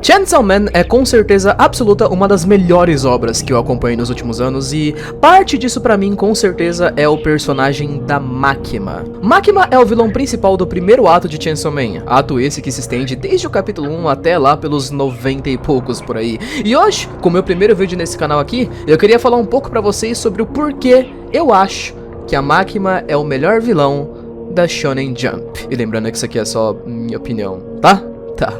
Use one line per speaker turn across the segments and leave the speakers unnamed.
Chainsaw Man é com certeza absoluta uma das melhores obras que eu acompanhei nos últimos anos e parte disso pra mim com certeza é o personagem da Makima. Makima é o vilão principal do primeiro ato de Chainsaw Man, ato esse que se estende desde o capítulo 1 até lá pelos 90 e poucos por aí. E hoje, com o meu primeiro vídeo nesse canal aqui, eu queria falar um pouco pra vocês sobre o porquê eu acho que a Makima é o melhor vilão da Shonen Jump. E lembrando que isso aqui é só minha opinião, tá? Tá.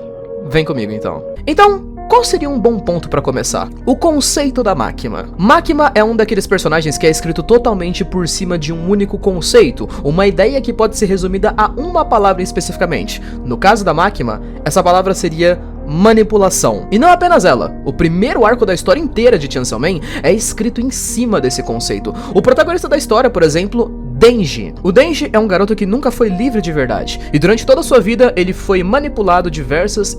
Vem comigo então. Então, qual seria um bom ponto pra começar? O conceito da Makima. Makima é um daqueles personagens que é escrito totalmente por cima de um único conceito, uma ideia que pode ser resumida a uma palavra especificamente. No caso da Makima, essa palavra seria manipulação. E não apenas ela, o primeiro arco da história inteira de Chainsaw Man é escrito em cima desse conceito. O protagonista da história, por exemplo, Denji. O Denji é um garoto que nunca foi livre de verdade, e durante toda a sua vida ele foi manipulado diversas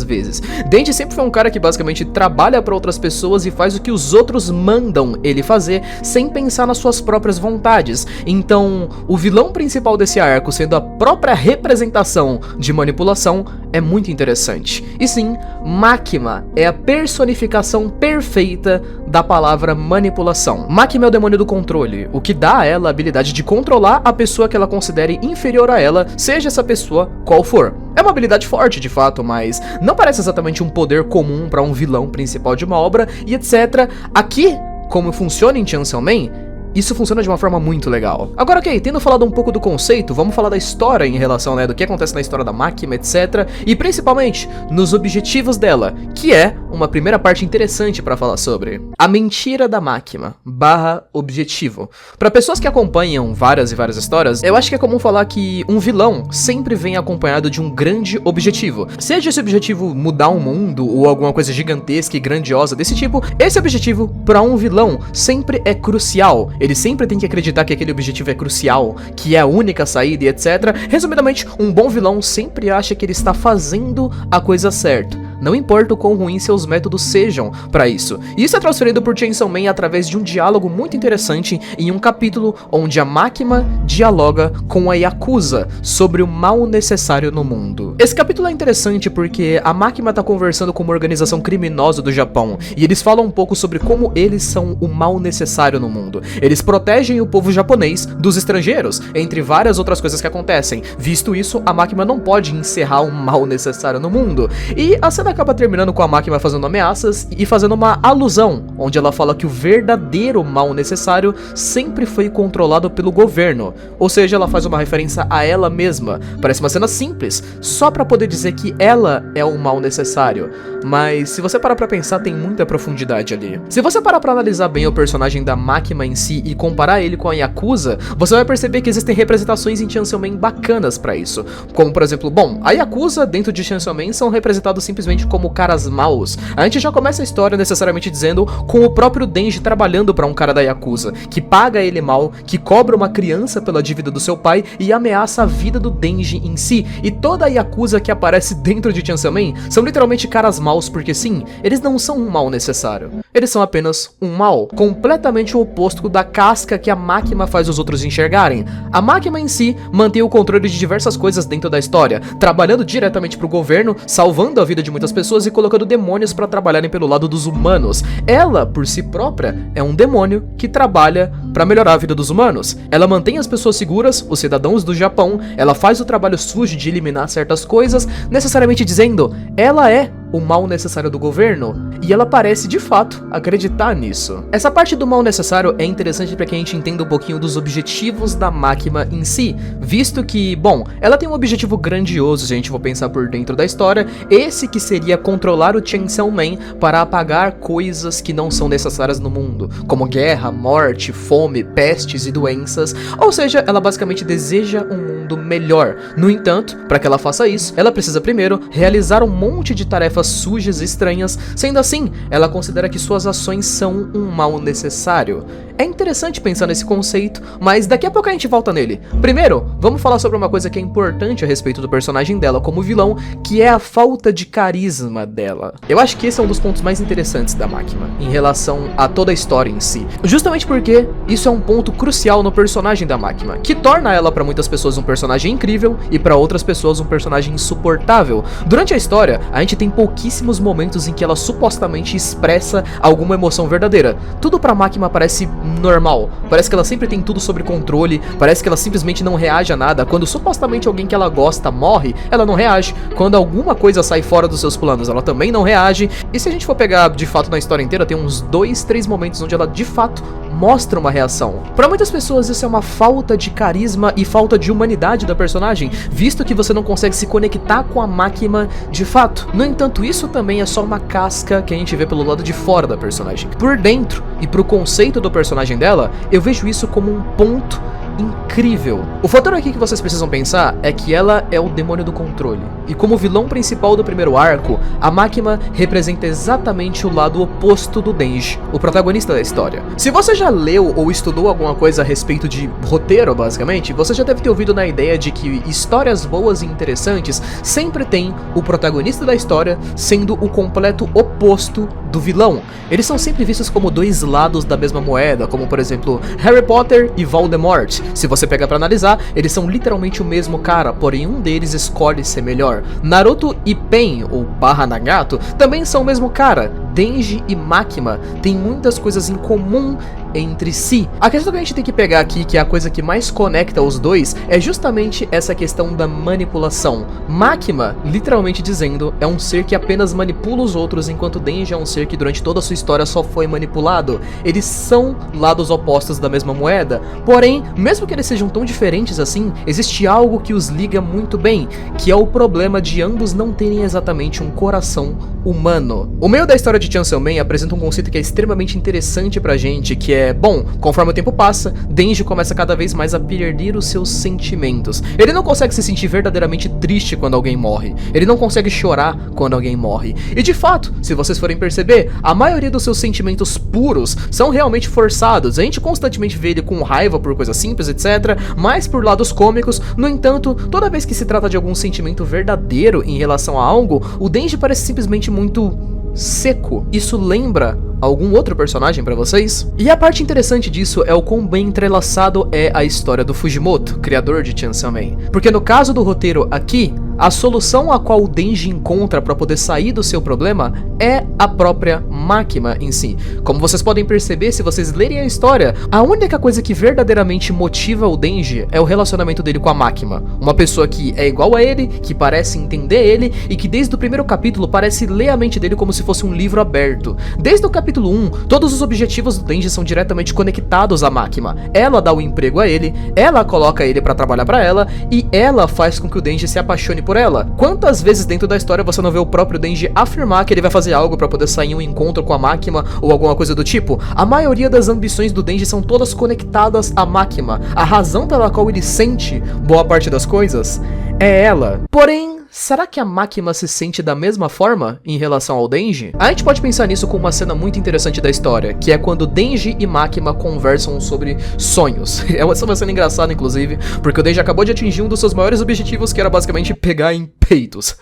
vezes. Denji sempre foi um cara que basicamente trabalha para outras pessoas e faz o que os outros mandam ele fazer, sem pensar nas suas próprias vontades. Então, o vilão principal desse arco, sendo a própria representação de manipulação, é muito interessante. E sim, Makima é a personificação perfeita da palavra manipulação. Makima é o demônio do controle, o que dá a ela a habilidade de controlar a pessoa que ela considere inferior a ela, seja essa pessoa qual for. É uma habilidade forte de fato, mas não parece exatamente um poder comum para um vilão principal de uma obra e etc. Aqui, como funciona em Chainsaw Man, isso funciona de uma forma muito legal. Agora, ok, tendo falado um pouco do conceito, vamos falar da história em relação, do que acontece na história da Makima, etc. E principalmente nos objetivos dela, que é uma primeira parte interessante pra falar sobre. A mentira da Makima / objetivo. Pra pessoas que acompanham várias histórias, eu acho que é comum falar que um vilão sempre vem acompanhado de um grande objetivo. Seja esse objetivo mudar o mundo ou alguma coisa gigantesca e grandiosa desse tipo, esse objetivo pra um vilão sempre é crucial. Ele sempre tem que acreditar que aquele objetivo é crucial, que é a única saída e etc. Resumidamente, um bom vilão sempre acha que ele está fazendo a coisa certa. Não importa o quão ruins seus métodos sejam para isso. E isso é transferido por Chainsaw Man através de um diálogo muito interessante em um capítulo onde a Makima dialoga com a Yakuza sobre o mal necessário no mundo. Esse capítulo é interessante porque a Makima tá conversando com uma organização criminosa do Japão e eles falam um pouco sobre como eles são o mal necessário no mundo. Eles protegem o povo japonês dos estrangeiros, entre várias outras coisas que acontecem. Visto isso, a Makima não pode encerrar o mal necessário no mundo. E a cena acaba terminando com a Makima fazendo ameaças e fazendo uma alusão, onde ela fala que o verdadeiro mal necessário sempre foi controlado pelo governo. Ou seja, ela faz uma referência a ela mesma. Parece uma cena simples, só pra poder dizer que ela é o mal necessário. Mas se você parar pra pensar, tem muita profundidade ali. Se você parar pra analisar bem o personagem da Makima em si e comparar ele com a Yakuza, você vai perceber que existem representações em Chainsaw Man bacanas pra isso. Como, por exemplo, a Yakuza dentro de Chainsaw Man são representados simplesmente como caras maus. A gente já começa a história necessariamente dizendo com o próprio Denji trabalhando pra um cara da Yakuza, que paga ele mal, que cobra uma criança pela dívida do seu pai e ameaça a vida do Denji em si. E toda a Yakuza que aparece dentro de Chainsaw Man são literalmente caras maus, porque sim, eles não são um mal necessário. Eles são apenas um mal, completamente o oposto da casca que a Makima faz os outros enxergarem. A Makima em si mantém o controle de diversas coisas dentro da história, trabalhando diretamente pro governo, salvando a vida de muitas pessoas e colocando demônios pra trabalharem pelo lado dos humanos. Ela, por si própria, é um demônio que trabalha pra melhorar a vida dos humanos. Ela mantém as pessoas seguras, os cidadãos do Japão, ela faz o trabalho sujo de eliminar certas coisas, necessariamente dizendo, ela é o mal necessário do governo, e ela parece de fato acreditar nisso. Essa parte do mal necessário é interessante para que a gente entenda um pouquinho dos objetivos da Makima em si, visto que, ela tem um objetivo grandioso, se a gente for pensar por dentro da história, esse que seria controlar o Chainsaw Man para apagar coisas que não são necessárias no mundo, como guerra, morte, fome, pestes e doenças, ou seja, ela basicamente deseja um mundo melhor. No entanto, para que ela faça isso, ela precisa primeiro realizar um monte de tarefas sujas e estranhas, sendo assim, ela considera que suas ações são um mal necessário. É interessante pensar nesse conceito, mas daqui a pouco a gente volta nele. Primeiro, vamos falar sobre uma coisa que é importante a respeito do personagem dela como vilão, que é a falta de carisma dela. Eu acho que esse é um dos pontos mais interessantes da Makima, em relação a toda a história em si. Justamente porque isso é um ponto crucial no personagem da Makima, que torna ela para muitas pessoas um personagem incrível e para outras pessoas um personagem insuportável. Durante a história, a gente tem pouquíssimos momentos em que ela supostamente expressa alguma emoção verdadeira. Tudo pra Makima parece normal, parece que ela sempre tem tudo sob controle, parece que ela simplesmente não reage a nada. Quando supostamente alguém que ela gosta morre, ela não reage. Quando alguma coisa sai fora dos seus planos, ela também não reage. E se a gente for pegar de fato na história inteira, tem uns 2, 3 momentos onde ela de fato mostra uma reação. Para muitas pessoas isso é uma falta de carisma e falta de humanidade da personagem, visto que você não consegue se conectar com a Makima de fato. No entanto, isso também é só uma casca que a gente vê pelo lado de fora da personagem. Por dentro, e pro conceito do personagem dela, eu vejo isso como um ponto incrível. O fator aqui que vocês precisam pensar é que ela é o demônio do controle. E como vilão principal do primeiro arco, a Makima representa exatamente o lado oposto do Denji, o protagonista da história. Se você já leu ou estudou alguma coisa a respeito de roteiro, basicamente, você já deve ter ouvido na ideia de que histórias boas e interessantes sempre tem o protagonista da história sendo o completo oposto do vilão. Eles são sempre vistos como dois lados da mesma moeda, como por exemplo Harry Potter e Voldemort. Se você pegar pra analisar, eles são literalmente o mesmo cara, porém um deles escolhe ser melhor. Naruto e Pain, ou barra Nagato, também são o mesmo cara. Denji e Makima têm muitas coisas em comum entre si. A questão que a gente tem que pegar aqui, que é a coisa que mais conecta os dois, é justamente essa questão da manipulação. Makima, literalmente dizendo, é um ser que apenas manipula os outros, enquanto Denji é um ser que durante toda a sua história só foi manipulado. Eles são lados opostos da mesma moeda, porém, mesmo que eles sejam tão diferentes assim, existe algo que os liga muito bem, que é o problema de ambos não terem exatamente um coração humano. O meio da história de Chainsaw Man apresenta um conceito que é extremamente interessante pra gente, que é, bom, conforme o tempo passa, Denji começa cada vez mais a perder os seus sentimentos. Ele não consegue se sentir verdadeiramente triste quando alguém morre. Ele não consegue chorar quando alguém morre. E de fato, se vocês forem perceber, a maioria dos seus sentimentos puros são realmente forçados. A gente constantemente vê ele com raiva por coisas simples, etc., mas por lados cômicos. No entanto, toda vez que se trata de algum sentimento verdadeiro em relação a algo, o Denji parece simplesmente muito seco. Isso lembra algum outro personagem pra vocês? E a parte interessante disso é o quão bem entrelaçado é a história do Fujimoto, criador de Chainsaw Man. Porque no caso do roteiro aqui, a solução a qual o Denji encontra para poder sair do seu problema é a própria Makima em si. Como vocês podem perceber se vocês lerem a história, a única coisa que verdadeiramente motiva o Denji é o relacionamento dele com a Makima. Uma pessoa que é igual a ele, que parece entender ele e que desde o primeiro capítulo parece ler a mente dele como se fosse um livro aberto. Desde o capítulo 1, todos os objetivos do Denji são diretamente conectados à Makima. Ela dá o emprego a ele, ela coloca ele para trabalhar para ela e ela faz com que o Denji se apaixone por ela. Quantas vezes dentro da história você não vê o próprio Denji afirmar que ele vai fazer algo para poder sair em um encontro com a Makima ou alguma coisa do tipo? A maioria das ambições do Denji são todas conectadas à Makima. A razão pela qual ele sente boa parte das coisas é ela. Porém, será que a Makima se sente da mesma forma em relação ao Denji? A gente pode pensar nisso com uma cena muito interessante da história, que é quando Denji e Makima conversam sobre sonhos. É uma cena engraçada, inclusive, porque o Denji acabou de atingir um dos seus maiores objetivos, que era basicamente pegar em peitos.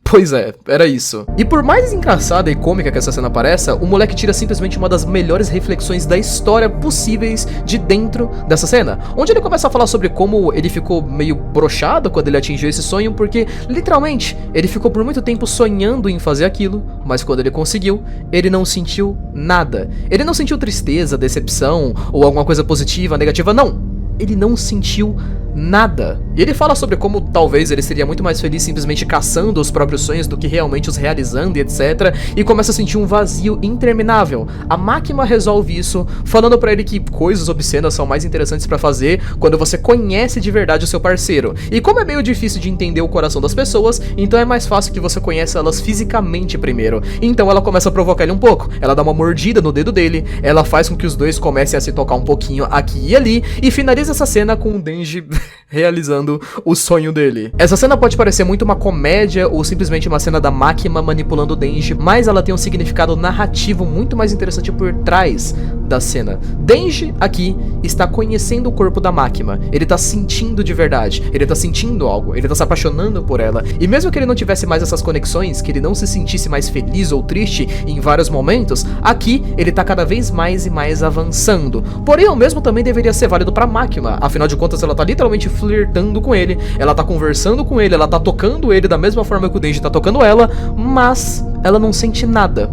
Pois é, era isso. E por mais engraçada e cômica que essa cena pareça, o moleque tira simplesmente uma das melhores reflexões da história possíveis de dentro dessa cena, onde ele começa a falar sobre como ele ficou meio broxado quando ele atingiu esse sonho, porque literalmente ele ficou por muito tempo sonhando em fazer aquilo, mas quando ele conseguiu, ele não sentiu nada. Ele não sentiu tristeza, decepção ou alguma coisa positiva, negativa, não. Ele não sentiu nada. E ele fala sobre como talvez ele seria muito mais feliz simplesmente caçando os próprios sonhos do que realmente os realizando e etc. E começa a sentir um vazio interminável. A Makima resolve isso, falando pra ele que coisas obscenas são mais interessantes pra fazer quando você conhece de verdade o seu parceiro. E como é meio difícil de entender o coração das pessoas, então é mais fácil que você conheça elas fisicamente primeiro. Então ela começa a provocar ele um pouco. Ela dá uma mordida no dedo dele, ela faz com que os dois comecem a se tocar um pouquinho aqui e ali, e finaliza essa cena com o Denji realizando o sonho dele. Essa cena pode parecer muito uma comédia ou simplesmente uma cena da Makima manipulando o Denji, mas ela tem um significado narrativo muito mais interessante por trás da cena. Denji, aqui, está conhecendo o corpo da Makima. Ele tá sentindo de verdade. Ele tá sentindo algo. Ele tá se apaixonando por ela. E mesmo que ele não tivesse mais essas conexões, que ele não se sentisse mais feliz ou triste em vários momentos, aqui ele tá cada vez mais e mais avançando. Porém, o mesmo também deveria ser válido pra Makima. Afinal de contas, ela tá literalmente flertando com ele. Ela tá conversando com ele. Ela tá tocando ele da mesma forma que o Denji tá tocando ela. Mas ela não sente nada.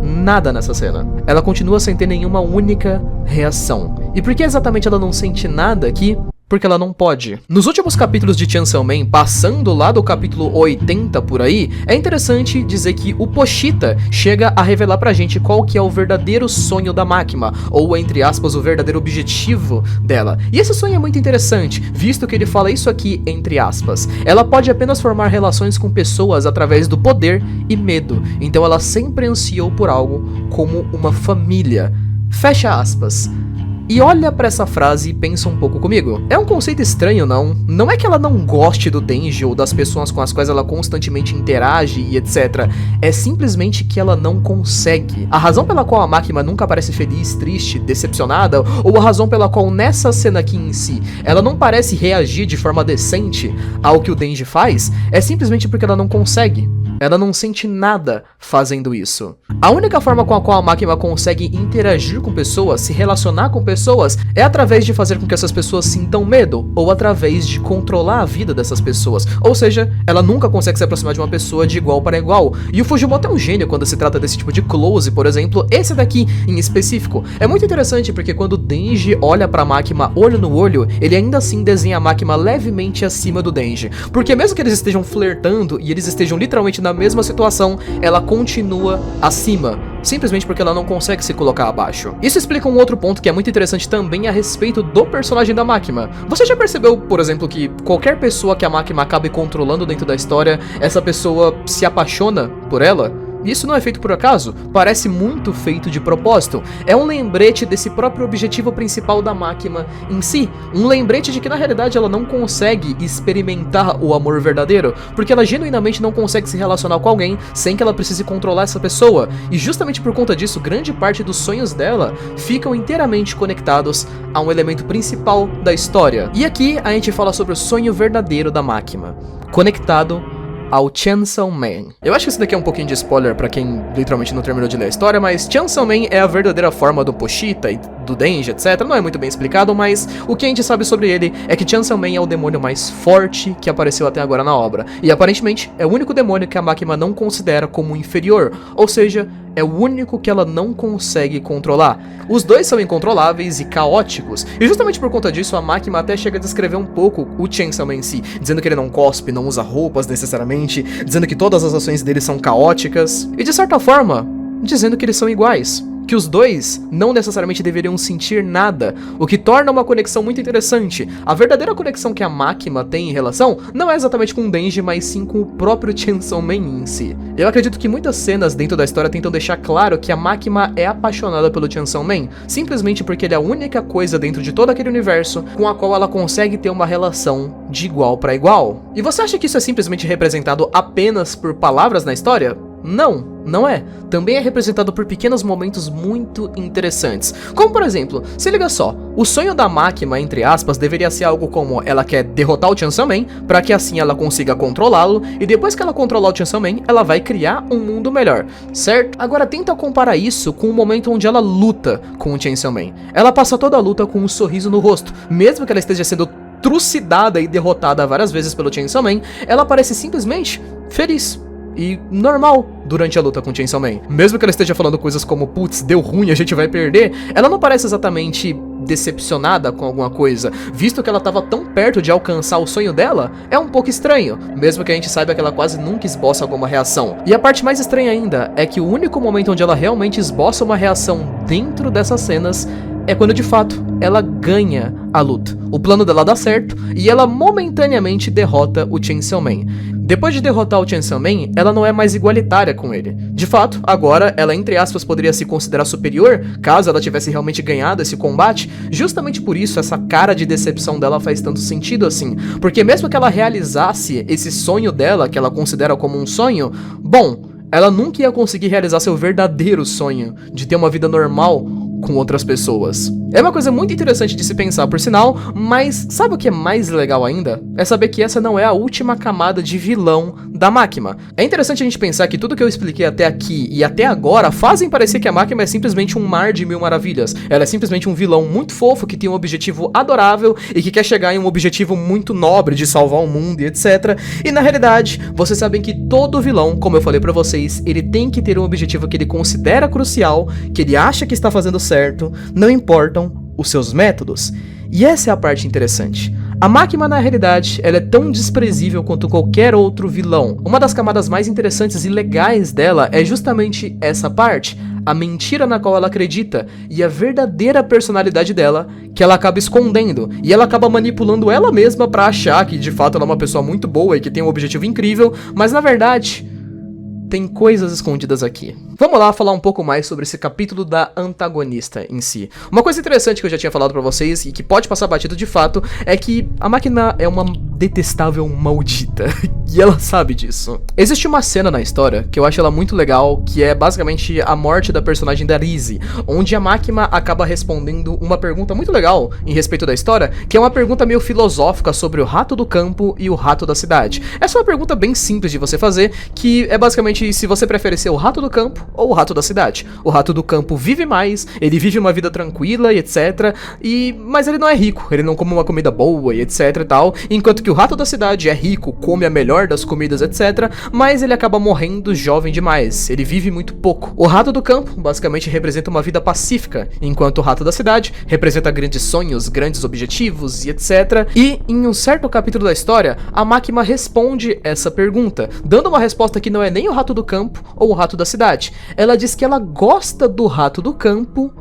Nada nessa cena. Ela continua sem ter nenhuma única reação. E por que exatamente ela não sente nada aqui? Porque ela não pode. Nos últimos capítulos de Chainsaw Man, passando lá do capítulo 80 por aí, é interessante dizer que o Pochita chega a revelar pra gente qual que é o verdadeiro sonho da Makima, ou entre aspas, o verdadeiro objetivo dela. E esse sonho é muito interessante, visto que ele fala isso aqui entre aspas. Ela pode apenas formar relações com pessoas através do poder e medo, então ela sempre ansiou por algo como uma família. Fecha aspas. E olha pra essa frase e pensa um pouco comigo. É um conceito estranho, não? Não é que ela não goste do Denji ou das pessoas com as quais ela constantemente interage e etc. É simplesmente que ela não consegue. A razão pela qual a Makima nunca parece feliz, triste, decepcionada, ou a razão pela qual nessa cena aqui em si, ela não parece reagir de forma decente ao que o Denji faz, é simplesmente porque ela não consegue. Ela não sente nada fazendo isso. A única forma com a qual a Makima consegue interagir com pessoas, se relacionar com pessoas, é através de fazer com que essas pessoas sintam medo, ou através de controlar a vida dessas pessoas. Ou seja, ela nunca consegue se aproximar de uma pessoa de igual para igual. E o Fujimoto é um gênio quando se trata desse tipo de close, por exemplo, esse daqui em específico. É muito interessante porque quando Denji olha pra Makima olho no olho, ele ainda assim desenha a Makima levemente acima do Denji. Porque mesmo que eles estejam flertando e eles estejam literalmente na mesma situação, ela continua acima, simplesmente porque ela não consegue se colocar abaixo. Isso explica um outro ponto que é muito interessante também a respeito do personagem da Makima. Você já percebeu, por exemplo, que qualquer pessoa que a Makima acabe controlando dentro da história, essa pessoa se apaixona por ela? Isso não é feito por acaso, parece muito feito de propósito. É um lembrete desse próprio objetivo principal da Makima em si. Um lembrete de que na realidade ela não consegue experimentar o amor verdadeiro, porque ela genuinamente não consegue se relacionar com alguém sem que ela precise controlar essa pessoa. E justamente por conta disso, grande parte dos sonhos dela ficam inteiramente conectados a um elemento principal da história. E aqui a gente fala sobre o sonho verdadeiro da Makima, conectado ao Chainsaw Man. Eu acho que isso daqui é um pouquinho de spoiler pra quem literalmente não terminou de ler a história, mas Chainsaw Man é a verdadeira forma do Pochita e do Denji, etc. Não é muito bem explicado, mas o que a gente sabe sobre ele é que Chainsaw Man é o demônio mais forte que apareceu até agora na obra. E aparentemente é o único demônio que a Makima não considera como inferior, ou seja, é o único que ela não consegue controlar. Os dois são incontroláveis e caóticos, e justamente por conta disso a Makima até chega a descrever um pouco o Chainsaw Man em si, dizendo que ele não cospe, não usa roupas necessariamente, dizendo que todas as ações dele são caóticas, e de certa forma, dizendo que eles são iguais. Que os dois não necessariamente deveriam sentir nada, o que torna uma conexão muito interessante. A verdadeira conexão que a Makima tem em relação não é exatamente com o Denji, mas sim com o próprio Chainsaw Man em si. Eu acredito que muitas cenas dentro da história tentam deixar claro que a Makima é apaixonada pelo Chainsaw Man, simplesmente porque ele é a única coisa dentro de todo aquele universo com a qual ela consegue ter uma relação de igual para igual. E você acha que isso é simplesmente representado apenas por palavras na história? Não, não é. Também é representado por pequenos momentos muito interessantes. Como por exemplo, se liga só, o sonho da Makima, entre aspas, deveria ser algo como ela quer derrotar o Chainsaw Man, pra que assim ela consiga controlá-lo, e depois que ela controlar o Chainsaw Man, ela vai criar um mundo melhor, certo? Agora tenta comparar isso com o momento onde ela luta com o Chainsaw Man. Ela passa toda a luta com um sorriso no rosto, mesmo que ela esteja sendo trucidada e derrotada várias vezes pelo Chainsaw Man, ela parece simplesmente feliz e normal durante a luta com Chainsaw Man. Mesmo que ela esteja falando coisas como, putz, deu ruim, a gente vai perder, ela não parece exatamente decepcionada com alguma coisa, visto que ela estava tão perto de alcançar o sonho dela, é um pouco estranho, mesmo que a gente saiba que ela quase nunca esboça alguma reação. E a parte mais estranha ainda é que o único momento onde ela realmente esboça uma reação dentro dessas cenas é quando de fato ela ganha a luta. O plano dela dá certo e ela momentaneamente derrota o Chainsaw Man. Depois de derrotar o Chainsaw Man, ela não é mais igualitária com ele. De fato, agora ela entre aspas poderia se considerar superior, caso ela tivesse realmente ganhado esse combate. Justamente por isso essa cara de decepção dela faz tanto sentido assim, porque mesmo que ela realizasse esse sonho dela, que ela considera como um sonho, bom, ela nunca ia conseguir realizar seu verdadeiro sonho de ter uma vida normal com outras pessoas. É uma coisa muito interessante de se pensar, por sinal, mas sabe o que é mais legal ainda? É saber que essa não é a última camada de vilão da Makima. É interessante a gente pensar que tudo que eu expliquei até aqui e até agora fazem parecer que a Makima é simplesmente um mar de mil maravilhas. Ela é simplesmente um vilão muito fofo que tem um objetivo adorável e que quer chegar em um objetivo muito nobre de salvar o mundo e etc. E na realidade, vocês sabem que todo vilão, como eu falei pra vocês, ele tem que ter um objetivo que ele considera crucial, que ele acha que está fazendo certo, não importam os seus métodos. E essa é a parte interessante. A Makima, na realidade, ela é tão desprezível quanto qualquer outro vilão. Uma das camadas mais interessantes e legais dela é justamente essa parte, a mentira na qual ela acredita e a verdadeira personalidade dela, que ela acaba escondendo, e ela acaba manipulando ela mesma pra achar que de fato ela é uma pessoa muito boa e que tem um objetivo incrível, mas na verdade tem coisas escondidas aqui. Vamos lá falar um pouco mais sobre esse capítulo da antagonista em si. Uma coisa interessante que eu já tinha falado pra vocês e que pode passar batido de fato é que a Makima é uma detestável maldita e ela sabe disso. Existe uma cena na história que eu acho ela muito legal, que é basicamente a morte da personagem da Rizzy, onde a Makima acaba respondendo uma pergunta muito legal em respeito da história, que é uma pergunta meio filosófica sobre o rato do campo e o rato da cidade. Essa é uma pergunta bem simples de você fazer, que é basicamente se você prefere ser o rato do campo ou o rato da cidade. O rato do campo vive mais, ele vive uma vida tranquila e etc, mas ele não é rico, ele não come uma comida boa e etc e tal, enquanto que o rato da cidade é rico, come a melhor das comidas etc, mas ele acaba morrendo jovem demais, ele vive muito pouco. O rato do campo basicamente representa uma vida pacífica, enquanto o rato da cidade representa grandes sonhos, grandes objetivos e etc. E em um certo capítulo da história, a Makima responde essa pergunta, dando uma resposta que não é nem o rato do campo ou o rato da cidade. Ela diz que ela gosta do rato do campo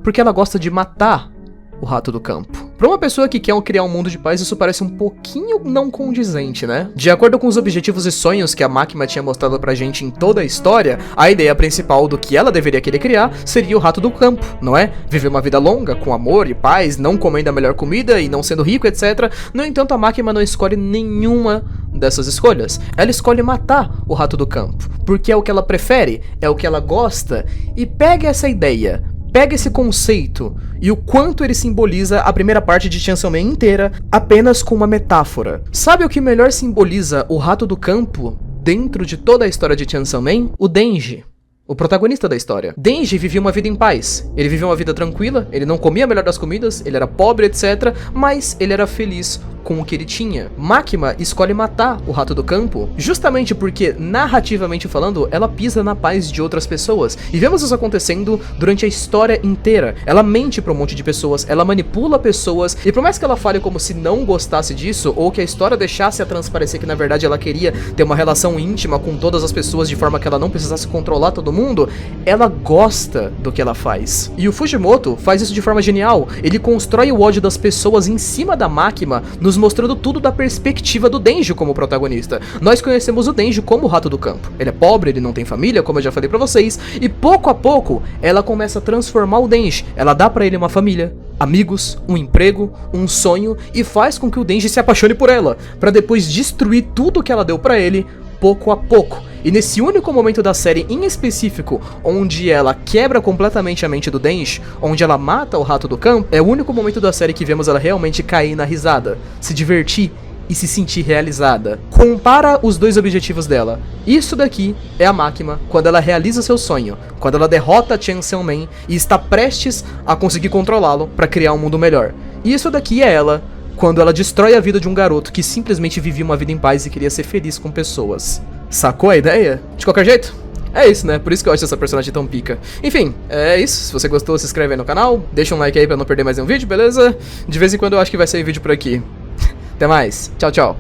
porque ela gosta de matar o rato do campo. Para uma pessoa que quer criar um mundo de paz, isso parece um pouquinho não condizente, né? De acordo com os objetivos e sonhos que a Makima tinha mostrado pra gente em toda a história, a ideia principal do que ela deveria querer criar seria o rato do campo, não é? Viver uma vida longa, com amor e paz, não comendo a melhor comida e não sendo rico, etc. No entanto, a Makima não escolhe nenhuma dessas escolhas. Ela escolhe matar o rato do campo, porque é o que ela prefere, é o que ela gosta, e pega essa ideia, pega esse conceito e o quanto ele simboliza a primeira parte de Chainsaw Man inteira apenas com uma metáfora. Sabe o que melhor simboliza o rato do campo dentro de toda a história de Chainsaw Man? O Denji, o protagonista da história. Denji vivia uma vida em paz, ele vivia uma vida tranquila, ele não comia a melhor das comidas, ele era pobre, etc, mas ele era feliz com o que ele tinha. Makima escolhe matar o rato do campo justamente porque, narrativamente falando, ela pisa na paz de outras pessoas. E vemos isso acontecendo durante a história inteira. Ela mente pra um monte de pessoas, ela manipula pessoas, e por mais que ela fale como se não gostasse disso, ou que a história deixasse a transparecer que na verdade ela queria ter uma relação íntima com todas as pessoas de forma que ela não precisasse controlar todo mundo, ela gosta do que ela faz. E o Fujimoto faz isso de forma genial. Ele constrói o ódio das pessoas em cima da Makima, nos mostrando tudo da perspectiva do Denji como protagonista. Nós conhecemos o Denji como o rato do campo. Ele é pobre, ele não tem família, como eu já falei pra vocês, e pouco a pouco ela começa a transformar o Denji. Ela dá pra ele uma família, amigos, um emprego, um sonho, e faz com que o Denji se apaixone por ela, pra depois destruir tudo que ela deu pra ele, pouco a pouco. E nesse único momento da série em específico, onde ela quebra completamente a mente do Denji, onde ela mata o rato do campo, é o único momento da série que vemos ela realmente cair na risada, se divertir e se sentir realizada. Compara os dois objetivos dela. Isso daqui é a Makima quando ela realiza seu sonho, quando ela derrota Chainsaw Man e está prestes a conseguir controlá-lo para criar um mundo melhor. E isso daqui é ela quando ela destrói a vida de um garoto que simplesmente vivia uma vida em paz e queria ser feliz com pessoas. Sacou a ideia? De qualquer jeito, é isso, né? Por isso que eu acho essa personagem tão pica. Enfim, é isso. Se você gostou, se inscreve aí no canal. Deixa um like aí pra não perder mais nenhum vídeo, beleza? De vez em quando eu acho que vai sair vídeo por aqui. Até mais. Tchau, tchau.